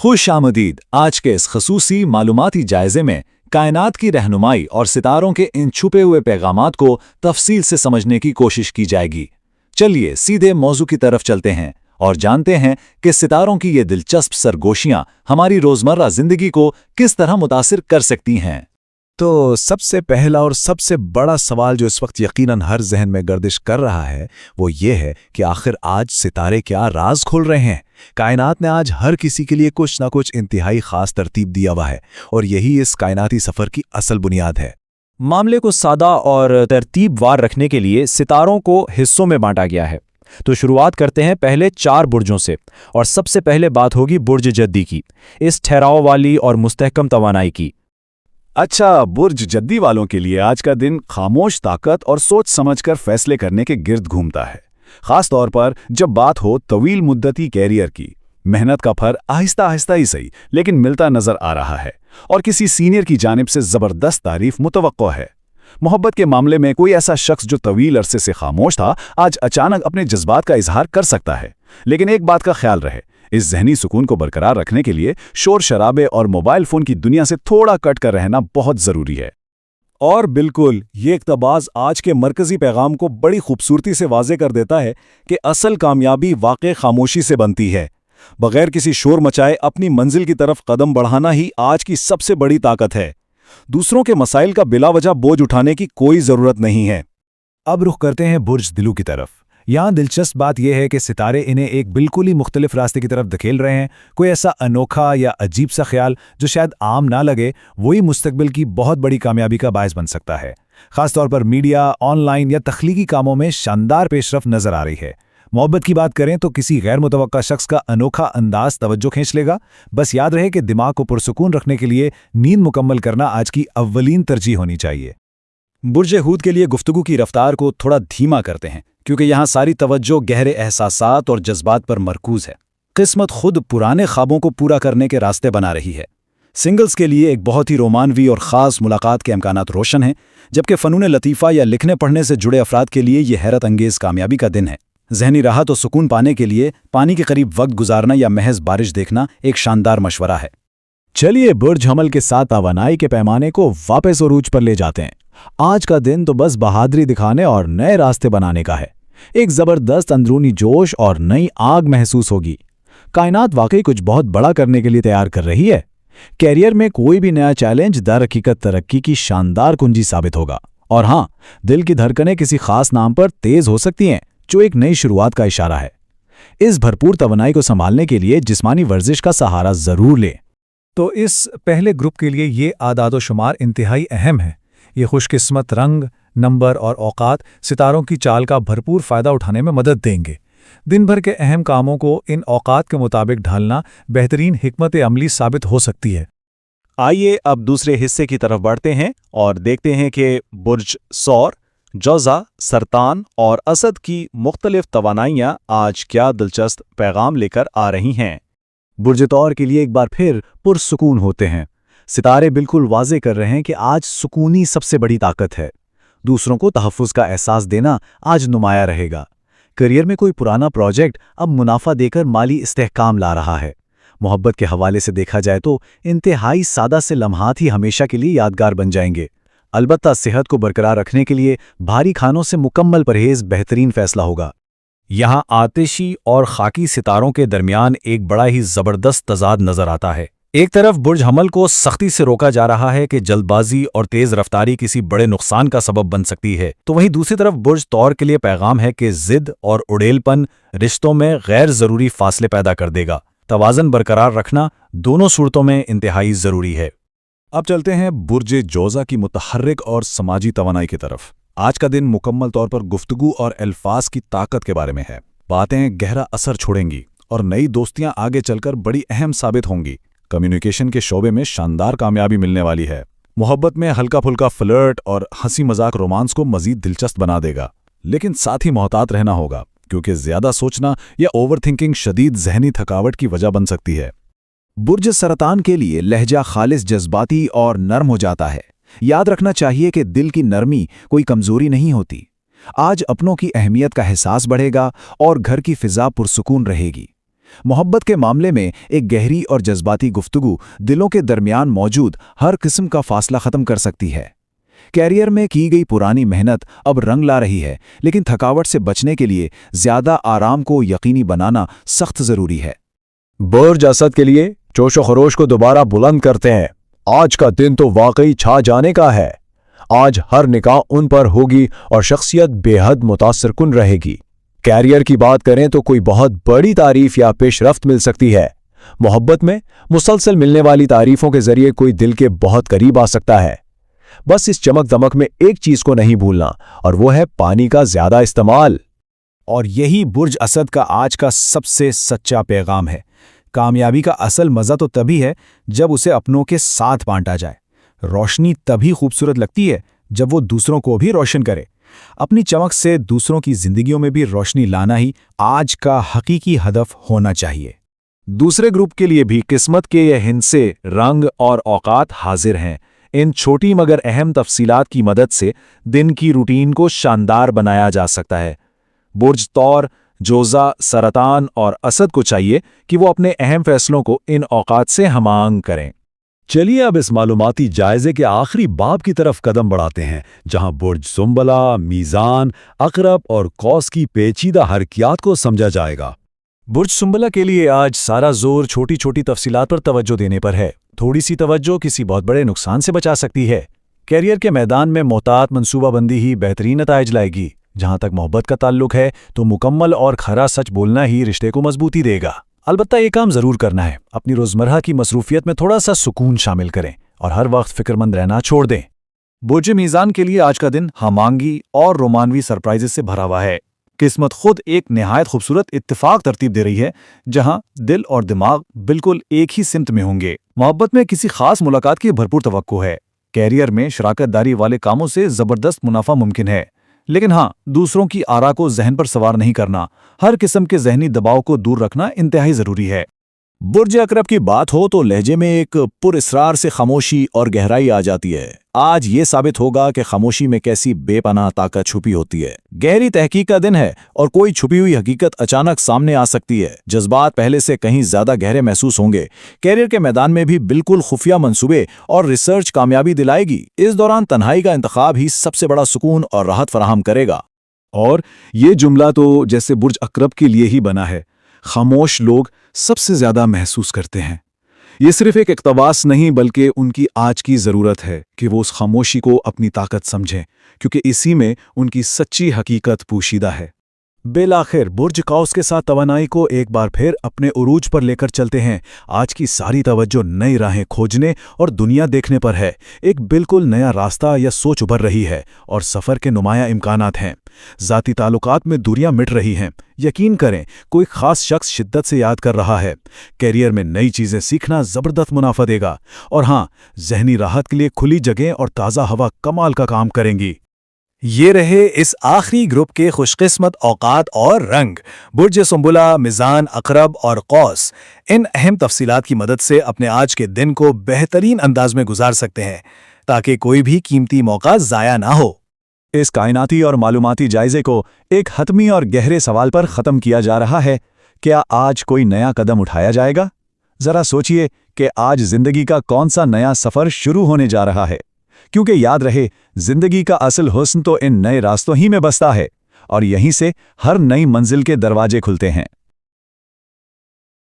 खुश आमदीद। आज के इस खसूसी मालूमाती जायजे में कायनात की रहनुमाई और सितारों के इन छुपे हुए पैगामात को तफसील से समझने की कोशिश की जाएगी। चलिए सीधे मौजू की तरफ चलते हैं और जानते हैं कि सितारों की ये दिलचस्प सरगोशियां हमारी रोजमर्रा जिंदगी को किस तरह मुतासिर कर सकती हैं। तो सबसे पहला और सबसे बड़ा सवाल जो इस वक्त यकीनन हर जहन में गर्दिश कर रहा है वो ये है कि आखिर आज सितारे क्या राज खोल रहे हैं। कायनात ने आज हर किसी के लिए कुछ ना कुछ इंतहाई खास तरतीब दिया हुआ है और यही इस कायनाती सफर की असल बुनियाद है। मामले को सादा और तरतीबवार रखने के लिए सितारों को हिस्सों में बांटा गया है। तो शुरुआत करते हैं पहले 4 बुर्जों से और सबसे पहले बात होगी बुर्ज जद्दी की, इस ठहराव वाली और मुस्तहकम तवानाई की। अच्छा, बुर्ज जद्दी वालों के लिए आज का दिन खामोश ताकत और सोच समझकर फैसले करने के गिर्द घूमता है। खास तौर पर जब बात हो तवील मुद्दती कैरियर की। मेहनत का फल आहिस्ता आहिस्ता ही सही लेकिन मिलता नजर आ रहा है और किसी सीनियर की जानिब से जबरदस्त तारीफ मुतवक्को है। मोहब्बत के मामले में कोई ऐसा शख्स जो तवील अरसे से खामोश था आज अचानक अपने जज्बात का इजहार कर सकता है। लेकिन एक बात का ख्याल रहे, इस जहनी सुकून को बरकरार रखने के लिए शोर शराबे और मोबाइल फोन की दुनिया से थोड़ा कट कर रहना बहुत जरूरी है। और बिल्कुल, ये इक़्तिबास आज के मरकजी पैगाम को बड़ी खूबसूरती से वाज़े कर देता है कि असल कामयाबी वाक़ई खामोशी से बनती है। बगैर किसी शोर मचाए अपनी मंजिल की तरफ कदम बढ़ाना ही आज की सबसे बड़ी ताकत है। दूसरों के मसाइल का बिलावजह बोझ उठाने की कोई ज़रूरत नहीं है। अब रुख करते हैं बुर्ज दिलू की तरफ। यहाँ दिलचस्प बात यह है कि सितारे इन्हें एक बिल्कुल ही मुख्तलिफ रास्ते की तरफ धकेल रहे हैं। कोई ऐसा अनोखा या अजीब सा ख्याल जो शायद आम ना लगे, वही मुस्तकबिल की बहुत बड़ी कामयाबी का बायस बन सकता है। खासतौर पर मीडिया, ऑनलाइन या तख्लीकी कामों में शानदार पेशरफ नजर आ रही है। मोहब्बत की बात करें तो किसी गैर मुतवक्का शख्स का अनोखा अंदाज तवज्जो खींच लेगा। बस याद रहे कि दिमाग को पुरसुकून रखने के लिए नींद मुकम्मल करना आज की अव्वलीन तरजीह होनी चाहिए। बुर्ज हूद के लिए गुफ्तगू की रफ्तार को थोड़ा धीमा करते हैं क्योंकि यहाँ सारी तवज्जो गहरे एहसासात और जज्बात पर मरकूज है। किस्मत खुद पुराने ख्वाबों को पूरा करने के रास्ते बना रही है। सिंगल्स के लिए एक बहुत ही रोमानवी और ख़ास मुलाकात के इम्कानात रोशन हैं, जबकि फ़नून लतीफ़ा या लिखने पढ़ने से जुड़े अफराद के लिए ये हैरत अंगेज़ कामयाबी का दिन है। जहनी राहत और सुकून पाने के लिए पानी के करीब वक्त गुजारना या महज बारिश देखना एक शानदार मशवरा है। चलिए बुर्ज हमल के साथ तवानाई के पैमाने को वापस उरूज पर ले जाते हैं। आज का दिन तो बस बहादुरी दिखाने और नए रास्ते बनाने का है। एक जबरदस्त अंदरूनी जोश और नई आग महसूस होगी। कायनात वाकई कुछ बहुत बड़ा करने के लिए तैयार कर रही है। कैरियर में कोई भी नया चैलेंज दर हकीकत तरक्की की शानदार कुंजी साबित होगा। और हाँ, दिल की धड़कनें किसी खास नाम पर तेज हो सकती हैं, जो एक नई शुरुआत का इशारा है। इस भरपूर तवानाई को संभालने के लिए जिस्मानी वर्जिश का सहारा जरूर लें। तो इस पहले ग्रुप के लिए ये आदाद शुमार इंतहाई अहम है। ये खुशकिस्मत रंग, नंबर और औकात सितारों की चाल का भरपूर फ़ायदा उठाने में मदद देंगे। दिन भर के अहम कामों को इन औकात के मुताबिक ढालना बेहतरीन हिकमत अमली साबित हो सकती है। आइए अब दूसरे हिस्से की तरफ बढ़ते हैं और देखते हैं कि बुर्ज सौर, जौज़ा, सरतान और असद की मुख्तलिफ तवानाइयाँ आज क्या दिलचस्प पैगाम लेकर आ रही हैं। बुर्ज तौर के लिए एक बार फिर पुरसुकून होते हैं। सितारे बिल्कुल वाज़े कर रहे हैं कि आज सुकूनी सबसे बड़ी ताकत है। दूसरों को तहफ़्फ़ुज़ का एहसास देना आज नुमाया रहेगा। करियर में कोई पुराना प्रोजेक्ट अब मुनाफा देकर माली इस्तेहकाम ला रहा है। मोहब्बत के हवाले से देखा जाए तो इंतहाई सादा से लम्हात ही हमेशा के लिए यादगार बन जाएंगे। अलबत्ता सेहत को बरकरार रखने के लिए भारी खानों से मुकम्मल परहेज़ बेहतरीन फ़ैसला होगा। यहाँ आतिशी और खाकी सितारों के दरमियान एक बड़ा ही ज़बरदस्त तज़ाद नज़र आता है। एक तरफ बुर्ज हमल को सख्ती से रोका जा रहा है कि जल्दबाजी और तेज़ रफ्तारी किसी बड़े नुकसान का सबब बन सकती है, तो वहीं दूसरी तरफ बुर्ज तौर के लिए पैगाम है कि ज़िद और उड़ेलपन रिश्तों में गैर ज़रूरी फासले पैदा कर देगा। तवाज़न बरकरार रखना दोनों सूरतों में इंतहाई ज़रूरी है। अब चलते हैं बुर्ज जोज़ा की मुतहर्रिक और समाजी तवानाई की तरफ। आज का दिन मुकम्मल तौर पर गुफ्तगू और अल्फाज की ताकत के बारे में है। बातें गहरा असर छोड़ेंगी और नई दोस्तियां आगे चलकर बड़ी अहम साबित होंगी। कम्युनिकेशन के शोबे में शानदार कामयाबी मिलने वाली है। मोहब्बत में हल्का फुल्का फ्लर्ट और हंसी मजाक रोमांस को मजीद दिलचस्प बना देगा, लेकिन साथ ही मोहतात रहना होगा क्योंकि ज्यादा सोचना या ओवरथिंकिंग शदीद जहनी थकावट की वजह बन सकती है। बुर्ज सरतान के लिए लहजा खालिस जज्बाती और नर्म हो जाता है। याद रखना चाहिए कि दिल की नरमी कोई कमजोरी नहीं होती। आज अपनों की अहमियत का एहसास बढ़ेगा और घर की फिजा पुरसुकून रहेगी। मोहब्बत के मामले में एक गहरी और जज्बाती गुफ्तगू दिलों के दरमियान मौजूद हर किस्म का फासला ख़त्म कर सकती है। कैरियर में की गई पुरानी मेहनत अब रंग ला रही है, लेकिन थकावट से बचने के लिए ज़्यादा आराम को यकीनी बनाना सख्त ज़रूरी है। बुर्ज असद के लिए जोश व खरोश को दोबारा बुलंद करते हैं। आज का दिन तो वाकई छा जाने का है। आज हर निगाह उन पर होगी और शख्सियत बेहद मुतासिरकुन रहेगी। कैरियर की बात करें तो कोई बहुत बड़ी तारीफ या पेशरफ्त मिल सकती है। मोहब्बत में मुसलसल मिलने वाली तारीफों के जरिए कोई दिल के बहुत करीब आ सकता है। बस इस चमक दमक में एक चीज को नहीं भूलना, और वो है पानी का ज्यादा इस्तेमाल। और यही बुर्ज असद का आज का सबसे सच्चा पैगाम है। कामयाबी का असल मज़ा तो तभी है जब उसे अपनों के साथ बांटा जाए। रोशनी तभी खूबसूरत लगती है जब वो दूसरों को भी रोशन करे। अपनी चमक से दूसरों की जिंदगियों में भी रोशनी लाना ही आज का हकीकी हदफ होना चाहिए। दूसरे ग्रुप के लिए भी किस्मत के ये हिस्से, रंग और औकात हाजिर हैं। इन छोटी मगर अहम तफसीलात की मदद से दिन की रूटीन को शानदार बनाया जा सकता है। बुर्ज तौर, जोजा, सरतान और असद को चाहिए कि वो अपने अहम फैसलों को इन औकात से हमांग करें। चलिए अब इस मालूमाती जायजे के आखिरी बाब की तरफ कदम बढ़ाते हैं, जहां बुर्ज सुंबला, मीज़ान, अकरब और कौस की पेचीदा हरकियात को समझा जाएगा। बुर्ज सुंबला के लिए आज सारा जोर छोटी छोटी तफसीलात पर तवज्जो देने पर है। थोड़ी सी तवज्जो किसी बहुत बड़े नुकसान से बचा सकती है। कैरियर के मैदान में मोहतात मंसूबाबंदी ही बेहतरीन नताइज लाएगी। जहां तक मोहब्बत का ताल्लुक है तो मुकम्मल और खरा सच बोलना ही रिश्ते को मजबूती देगा। अलबत्ता ये काम ज़रूर करना है, अपनी रोज़मर्रा की मसरूफियत में थोड़ा सा सुकून शामिल करें और हर वक्त फिक्रमंद रहना छोड़ दें। बुर्ज मीज़ान के लिए आज का दिन हमांगी और रोमानवी सरप्राइजेस से भरा हुआ है। किस्मत खुद एक निहायत खूबसूरत इत्तेफाक तरतीब दे रही है, जहां दिल और दिमाग बिल्कुल एक ही सिमत में होंगे। मोहब्बत में किसी खास मुलाकात की भरपूर तवक्को है। कैरियर में शराकतदारी वाले कामों से ज़बरदस्त मुनाफा मुमकिन है, लेकिन हाँ, दूसरों की आरा को जहन पर सवार नहीं करना, हर किस्म के जहनी दबाव को दूर रखना इंतहाई ज़रूरी है। बुर्ज अकरब की बात हो तो लहजे में एक पुरस्रार से खामोशी और गहराई आ जाती है। आज ये साबित होगा कि खामोशी में कैसी बेपनाह ताकत छुपी होती है। गहरी तहकीक का दिन है और कोई छुपी हुई हकीकत अचानक सामने आ सकती है। जज्बात पहले से कहीं ज्यादा गहरे महसूस होंगे। कैरियर के मैदान में भी बिल्कुल खुफिया मंसूबे और रिसर्च कामयाबी दिलाएगी। इस दौरान तन्हाई का इंतखाब ही सबसे बड़ा सुकून और राहत फराहम करेगा। और ये जुमला तो जैसे बुर्ज अकरब के लिए ही बना है। खामोश लोग सबसे ज्यादा महसूस करते हैं। ये सिर्फ एक इक़्तिबास नहीं, बल्कि उनकी आज की ज़रूरत है कि वो उस खामोशी को अपनी ताकत समझें, क्योंकि इसी में उनकी सच्ची हकीकत पोशीदा है। बेलाखिर बुर्ज कौस के साथ तवानाई को एक बार फिर अपने उरूज पर लेकर चलते हैं। आज की सारी तवज्जो नई राहें खोजने और दुनिया देखने पर है। एक बिल्कुल नया रास्ता या सोच उभर रही है और सफ़र के नुमाया इम्कानात हैं। ज़ाती ताल्लुकात में दूरियां मिट रही हैं। यकीन करें, कोई ख़ास शख्स शिद्दत से याद कर रहा है। कैरियर में नई चीज़ें सीखना ज़बरदस्त मुनाफा देगा। और हाँ, जहनी राहत के लिए खुली जगह और ताज़ा हवा कमाल का काम करेंगी। ये रहे इस आखिरी ग्रुप के खुशकिस्मत औकात और रंग। बुर्ज सुंबला, मीज़ान, अकरब और कौस इन अहम तफसीलात की मदद से अपने आज के दिन को बेहतरीन अंदाज में गुजार सकते हैं, ताकि कोई भी कीमती मौका ज़ाया ना हो। इस कायनाती और मालूमाती जायजे को एक हतमी और गहरे सवाल पर ख़त्म किया जा रहा है। क्या आज कोई नया कदम उठाया जाएगा? ज़रा सोचिए कि आज ज़िंदगी का कौन सा नया सफ़र शुरू होने जा रहा है। क्योंकि याद रहे, जिंदगी का असल हुस्न तो इन नए रास्तों ही में बसता है और यहीं से हर नई मंजिल के दरवाजे खुलते हैं।